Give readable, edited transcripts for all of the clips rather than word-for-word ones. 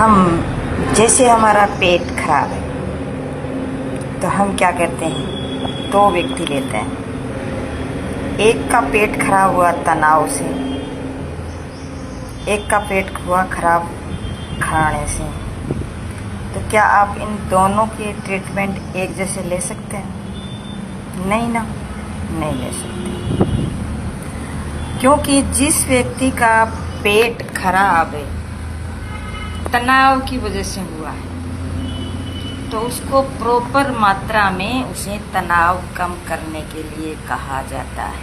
हम जैसे हमारा पेट खराब है तो हम क्या करते हैं, दो व्यक्ति लेते हैं। एक का पेट खराब हुआ तनाव से, एक का पेट हुआ खराब खाने से। तो क्या आप इन दोनों के ट्रीटमेंट एक जैसे ले सकते हैं? नहीं ना, नहीं ले सकते। क्योंकि जिस व्यक्ति का पेट खराब है तनाव की वजह से हुआ है, तो उसको प्रॉपर मात्रा में उसे तनाव कम करने के लिए कहा जाता है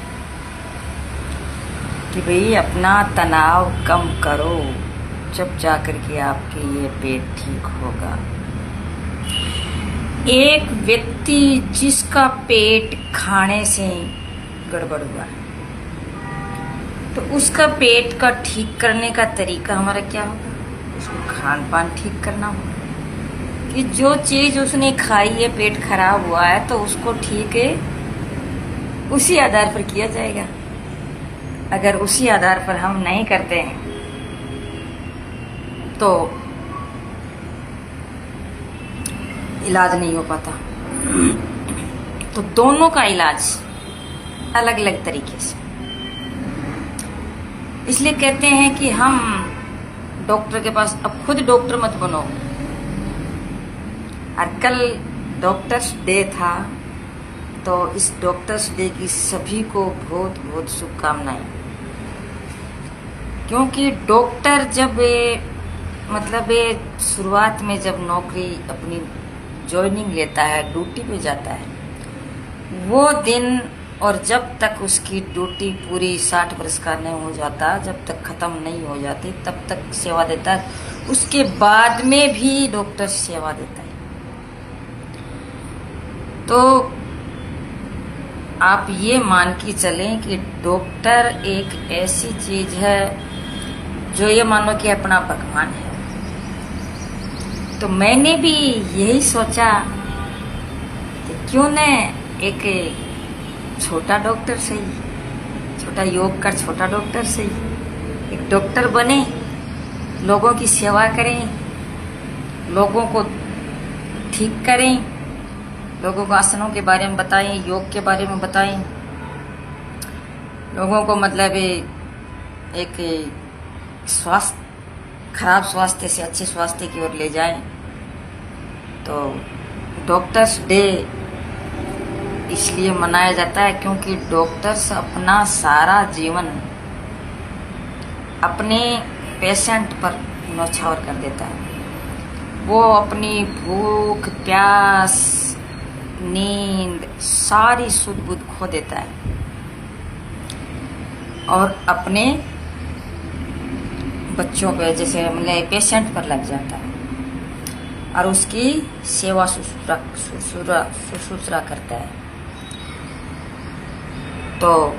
कि भाई अपना तनाव कम करो, जब जाकर के आपके ये पेट ठीक होगा। एक व्यक्ति जिसका पेट खाने से गड़बड़ हुआ है, तो उसका पेट का ठीक करने का तरीका हमारा क्या होगा? उसको खान पान ठीक करना होगा कि जो चीज उसने खाई है, पेट खराब हुआ है, तो उसको ठीक है उसी आधार पर किया जाएगा। अगर उसी आधार पर हम नहीं करते हैं तो इलाज नहीं हो पाता। तो दोनों का इलाज अलग अलग तरीके से, इसलिए कहते हैं कि हम डॉक्टर के पास, अब खुद डॉक्टर मत बनो। और कल डॉक्टर्स डे था, तो इस डॉक्टर्स डे की सभी को बहुत बहुत शुभकामनाएं। क्योंकि डॉक्टर जब मतलब शुरुआत में जब नौकरी अपनी ज्वाइनिंग लेता है, ड्यूटी पे जाता है, वो दिन और जब तक उसकी ड्यूटी पूरी 60 वर्ष का नहीं हो जाता, जब तक खत्म नहीं हो जाती, तब तक सेवा देता है। उसके बाद में भी डॉक्टर सेवा देता है। तो आप ये मान के चलें कि डॉक्टर एक ऐसी चीज है जो ये मानो कि अपना भगवान है। तो मैंने भी यही सोचा कि क्यों न एक छोटा डॉक्टर सही, छोटा योग कर छोटा डॉक्टर सही, एक डॉक्टर बने, लोगों की सेवा करें, लोगों को ठीक करें, लोगों को आसनों के बारे में बताएं, योग के बारे में बताएं, लोगों को मतलब एक स्वास्थ्य, खराब स्वास्थ्य से अच्छे स्वास्थ्य की ओर ले जाएं। तो डॉक्टर्स डे इसलिए मनाया जाता है क्योंकि डॉक्टर्स अपना सारा जीवन अपने पेशेंट पर न्यौछावर कर देता है। वो अपनी भूख, प्यास, नींद, सारी सुध बुध खो देता है और अपने बच्चों पे, जैसे मतलब पेशेंट पर लग जाता है और उसकी सेवा शुश्रूषा करता है। तो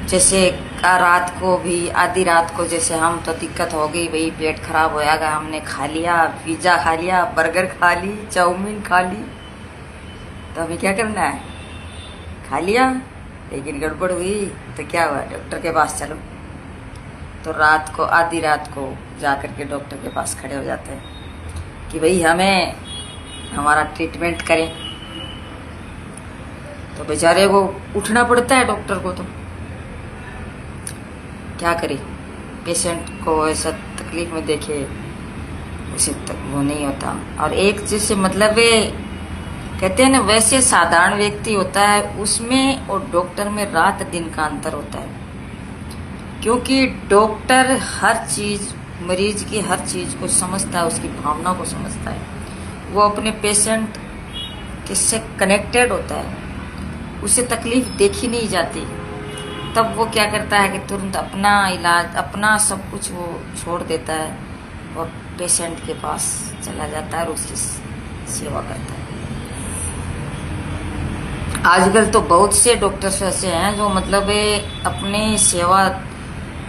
जैसे रात को भी, आधी रात को जैसे हम तो दिक्कत हो गई, भाई पेट खराब होएगा, हमने खा लिया, पिज्जा खा लिया, बर्गर खा ली, चाउमीन खा ली, तो हमें क्या करना है? खा लिया, लेकिन गड़बड़ हुई तो क्या हुआ? डॉक्टर के पास चलो। तो रात को, आधी रात को जाकर के डॉक्टर के पास खड़े हो जाते हैं कि भाई हमें हमारा ट्रीटमेंट करें। तो बेचारे को उठना पड़ता है डॉक्टर को, तो क्या करे? पेशेंट को ऐसा तकलीफ में देखे, उसे तक वो नहीं होता। और एक चीज से मतलब कहते हैं ना, वैसे साधारण व्यक्ति होता है उसमें और डॉक्टर में रात दिन का अंतर होता है। क्योंकि डॉक्टर हर चीज, मरीज की हर चीज को समझता है, उसकी भावना को समझता है, वो अपने पेशेंट किससे कनेक्टेड होता है, उसे तकलीफ देखी नहीं जाती। तब वो क्या करता है कि तुरंत अपना इलाज, अपना सब कुछ वो छोड़ देता है और पेशेंट के पास चला जाता है और उसकी सेवा करता है। आजकल तो बहुत से डॉक्टर्स ऐसे हैं जो मतलब अपने सेवा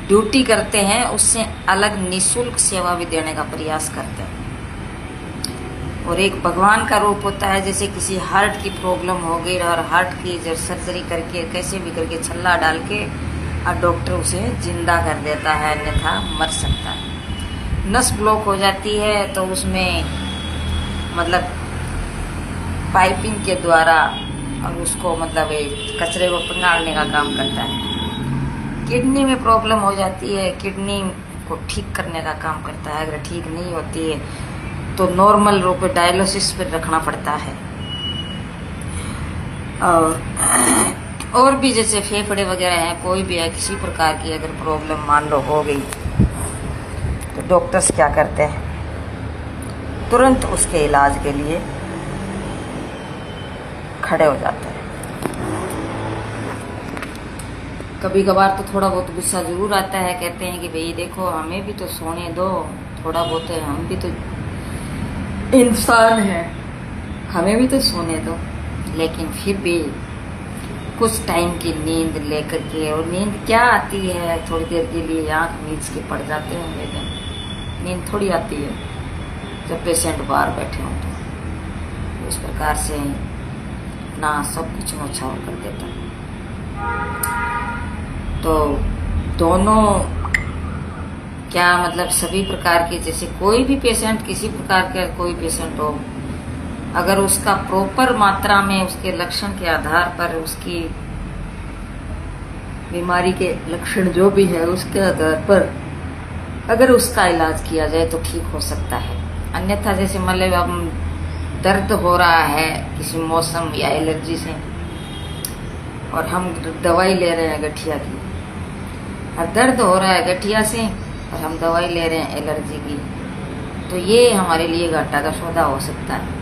ड्यूटी करते हैं, उससे अलग निःशुल्क सेवा भी देने का प्रयास करते हैं। और एक भगवान का रूप होता है, जैसे किसी हार्ट की प्रॉब्लम हो गई और हार्ट की जब सर्जरी करके कैसे भी करके छल्ला डाल के और डॉक्टर उसे जिंदा कर देता है, अन्यथा मर सकता है। नस ब्लॉक हो जाती है तो उसमें मतलब पाइपिंग के द्वारा और उसको मतलब कचरे को पिघाड़ने का काम करता है। किडनी में प्रॉब्लम हो जाती है, किडनी को ठीक करने का काम करता है। अगर ठीक नहीं होती है तो नॉर्मल रूप में डायलिसिस पर रखना पड़ता है। और भी जैसे फेफड़े वगैरह हैं, कोई भी है, किसी प्रकार की अगर प्रॉब्लम मान लो हो गई तो डॉक्टर्स क्या करते हैं, तुरंत उसके इलाज के लिए खड़े हो जाते हैं। कभी कभार तो थोड़ा बहुत गुस्सा जरूर आता है, कहते हैं कि भाई देखो हमें भी तो सोने दो, थोड़ा बहुत है, हम भी तो इंसान हैं, हमें भी तो सोने दो। लेकिन फिर भी कुछ टाइम की नींद लेकर के, और नींद क्या आती है, थोड़ी देर के लिए आंख मीच के पड़ जाते हैं, लेकिन नींद थोड़ी आती है जब पेशेंट बाहर बैठे हों। तो इस प्रकार से ना सब कुछ नौछावर कर देता है। तो दोनों क्या मतलब सभी प्रकार के, जैसे कोई भी पेशेंट, किसी प्रकार का कोई पेशेंट हो, अगर उसका प्रॉपर मात्रा में उसके लक्षण के आधार पर, उसकी बीमारी के लक्षण जो भी है उसके आधार पर अगर उसका इलाज किया जाए तो ठीक हो सकता है। अन्यथा जैसे मतलब अब दर्द हो रहा है किसी मौसम या एलर्जी से और हम दवाई ले रहे हैं गठिया की, और दर्द हो रहा है गठिया से और हम दवाई ले रहे हैं एलर्जी की, तो ये हमारे लिए घाटा का सौदा हो सकता है।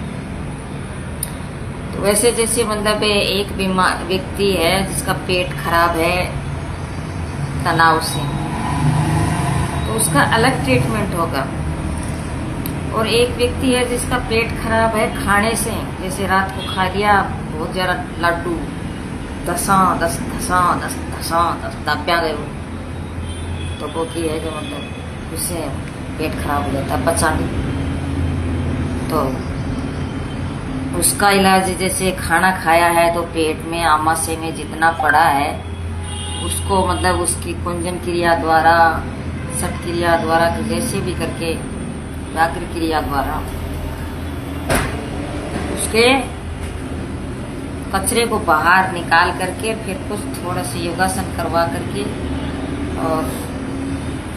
तो वैसे जैसे मतलब एक बीमार व्यक्ति है जिसका पेट खराब है तनाव से, तो उसका अलग ट्रीटमेंट होगा। और एक व्यक्ति है जिसका पेट खराब है खाने से, जैसे रात को खा लिया बहुत ज्यादा लड्डू, दसा दस दब्या गए वो, तो वो की है जो मतलब उससे पेट खराब हो जाता है, पचा नहीं। तो उसका इलाज जैसे खाना खाया है तो पेट में आमाशय में जितना पड़ा है उसको मतलब उसकी कुंजन क्रिया द्वारा, सट क्रिया द्वारा, जैसे भी करके व्याघ्र क्रिया द्वारा उसके कचरे को बाहर निकाल करके फिर कुछ थोड़ा सा योगासन करवा करके और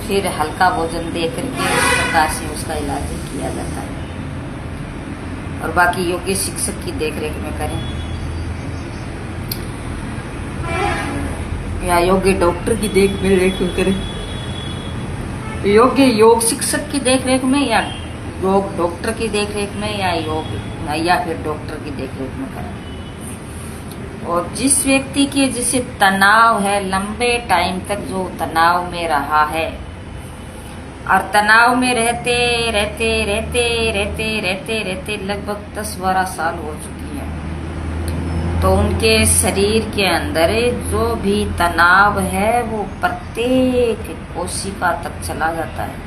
फिर हल्का भोजन दे करके उस प्रकार से उसका इलाज किया जाता है। और बाकी योग्य शिक्षक की देखरेख में करें या योग्य डॉक्टर की देखरेख में करें, योग्य योग शिक्षक की देखरेख में या योग डॉक्टर की देखरेख में या योग या फिर डॉक्टर की देखरेख में करें। और जिस व्यक्ति के जिसे तनाव है, लंबे टाइम तक जो तनाव में रहा है और तनाव में रहते रहते रहते रहते रहते रहते लगभग 10-12 साल हो चुकी है, तो उनके शरीर के अंदर जो भी तनाव है वो प्रत्येक कोशिका तक चला जाता है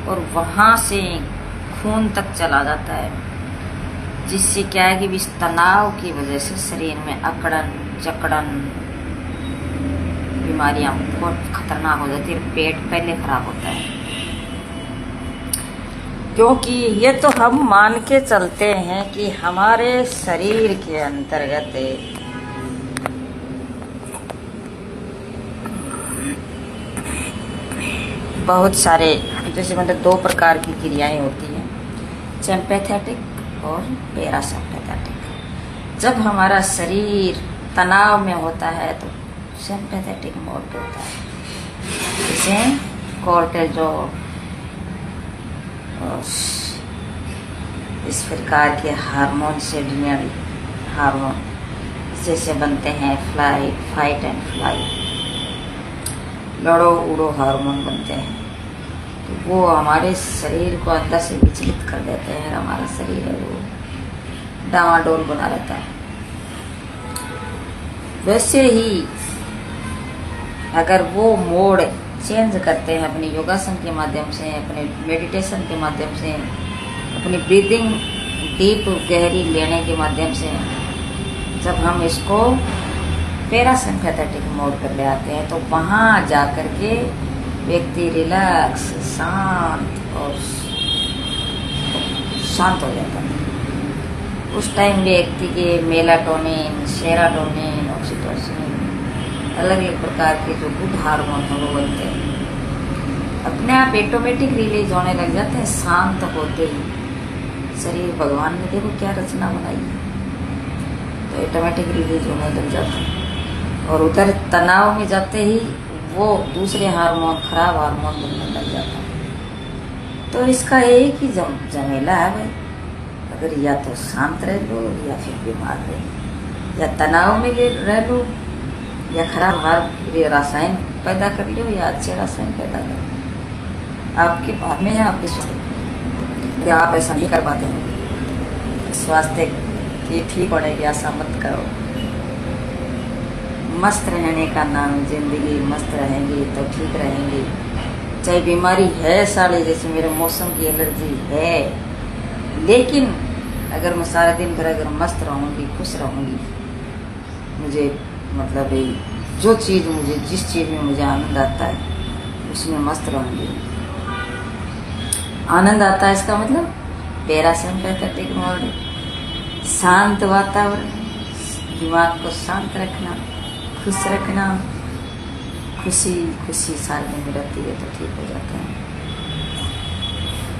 और वहां से खून तक चला जाता है, जिससे क्या है कि इस तनाव की वजह से शरीर में अकड़न जकड़न बीमारियां बहुत खतरनाक हो जाती है। पेट पहले खराब होता है, क्योंकि ये तो हम मान के चलते हैं कि हमारे शरीर के अंतर्गत बहुत सारे जैसे मतलब 2 प्रकार की क्रियाएं होती हैं, सिंपैथेटिक और पैरासिम्पैथेटिक। जब हमारा शरीर तनाव में होता है तो सिंपैथेटिक मोड पे होता है, जैसे कोर्टिसोल और इस प्रकार के हार्मोन, सेडिनरी हार्मोन जैसे बनते हैं, फाइट एंड फ्लाइट, लड़ो उड़ो हार्मोन बनते हैं, तो वो हमारे शरीर को अंदर से विचलित कर देते हैं। हमारा शरीर है वो डामाडोल बना रहता है। वैसे ही अगर वो मोड चेंज करते हैं अपने योगासन के माध्यम से, अपने मेडिटेशन के माध्यम से, अपनी ब्रीदिंग डीप गहरी लेने के माध्यम से, जब हम इसको पैरासिम्पैथेटिक मोड पर ले आते हैं तो वहाँ जा कर के व्यक्ति रिलैक्स, शांत हो जाता है। उस टाइम व्यक्ति के मेलाटोनिन, सेरोटोनिन, ऑक्सीटोसिन, अलग अलग प्रकार के जो गुड हार्मोन हैं वो बनते हैं, अपने आप ऑटोमेटिक रिलीज होने लग जाते हैं। शांत होते ही शरीर, भगवान ने देखो क्या रचना बनाई है, तो ऑटोमेटिक रिलीज होने लग जाता है। और उधर तनाव में जाते ही वो दूसरे हार्मोन, खराब हार्मोन बनने लग जाता है। तो इसका एक ही झमेला है भाई, अगर या तो शांत रह लो या फिर बीमार रह लो, या तनाव में रह लो, या खराब रासायन पैदा कर लो या अच्छे रासायन पैदा कर लो। आपके बात में है, आपके स्वास्थ्य, क्या आप ऐसा नहीं कर पाते हैं? स्वास्थ्य की ठीक होने की आशा मत करो। मस्त रहने का नाम जिंदगी, मस्त रहेंगी तो ठीक रहेंगी। चाहे बीमारी है साले, जैसे मेरे मौसम की एलर्जी है, लेकिन अगर मैं सारे दिन भर अगर मस्त रहूँगी, खुश रहूँगी, मुझे मतलब जो चीज़ मुझे, जिस चीज़ में मुझे आनंद आता है उसमें मस्त रहूँगी। आनंद आता है इसका मतलब पैरासिम्पैथेटिक मोड, शांत वातावरण, दिमाग को शांत रखना, खुश रखना। खुशी खुशी सारे दिन रहती है तो ठीक हो जाता है।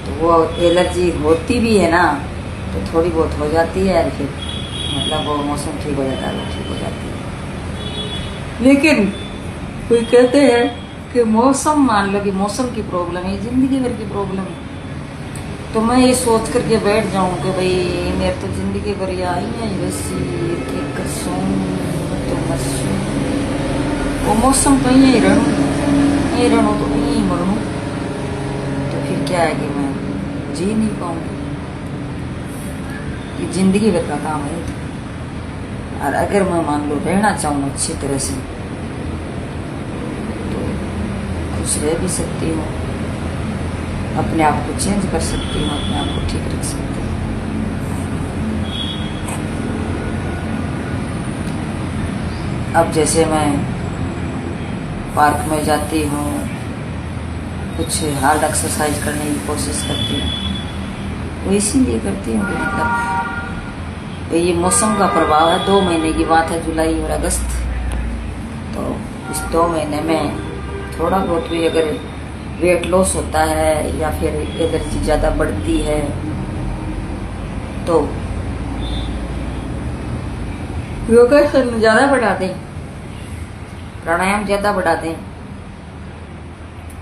तो वो एलर्जी होती भी है ना, तो थोड़ी बहुत हो जाती है, और फिर मतलब वो मौसम ठीक हो जाता है, वो ठीक हो जाती है। लेकिन कोई कहते हैं कि मौसम, मान लो कि मौसम की प्रॉब्लम है, जिंदगी भर की प्रॉब्लम है, तो मैं ये सोच करके बैठ जाऊं कि भाई मेरे तो जिंदगी भर आई है वैसी कि कसूं तो मसूं, वो मौसम तो यहीं रहूं, यहीं रहूं तो यहीं मरूं, तो फिर क्या है कि मैं जी नहीं पाऊंगी। ये जिंदगी भर का काम है। और अगर मैं मान लो रहना चाहूँ अच्छी तरह से, तो खुश रह भी सकती हूँ, अपने आप को चेंज कर सकती हूँ, अपने आप को ठीक रख सकती हूँ। अब जैसे मैं पार्क में जाती हूँ, कुछ हार्ड एक्सरसाइज करने की कोशिश करती हूँ, वो इसीलिए करती हूँ कि मतलब तो ये मौसम का प्रभाव है। 2 महीने की बात है, जुलाई और अगस्त। तो इस 2 महीने में थोड़ा बहुत भी अगर वेट लॉस होता है या फिर एलर्जी ज़्यादा बढ़ती है, तो योगासन ज़्यादा बढ़ा दें, प्राणायाम ज़्यादा बढ़ा दें,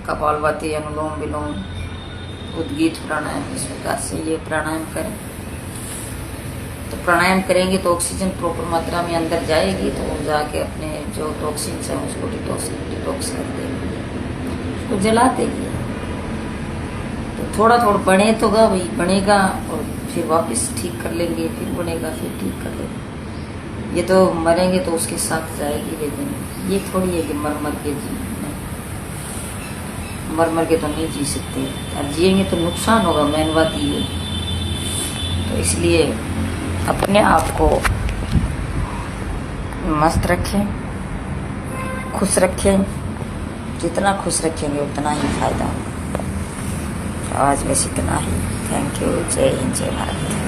कपालभाति, अनुलोम विलोम, उद्गीत प्राणायाम, इस प्रकार से ये प्राणायाम करें। तो प्राणायाम करेंगे तो ऑक्सीजन प्रॉपर मात्रा में अंदर जाएगी, तो वो जाके अपने जो टॉक्सिन्स हैं उसको डिटॉक्स कर देगी, उसको जला देगी। तो थोड़ा थोड़ा बने तो भाई बनेगा, और फिर वापस ठीक कर लेंगे, फिर बनेगा, फिर ठीक कर लेंगे। ये तो मरेंगे तो उसके साथ जाएगी, लेकिन ये थोड़ी है कि मर के जी, मर के तो नहीं जी सकते, और जिएंगे तो नुकसान होगा, मेन बात ये। तो इसलिए अपने आप को मस्त रखें, खुश रखें, जितना खुश रखेंगे उतना ही फायदा। आज बस इतना ही। Thank you. जय हिंद, जय भारत।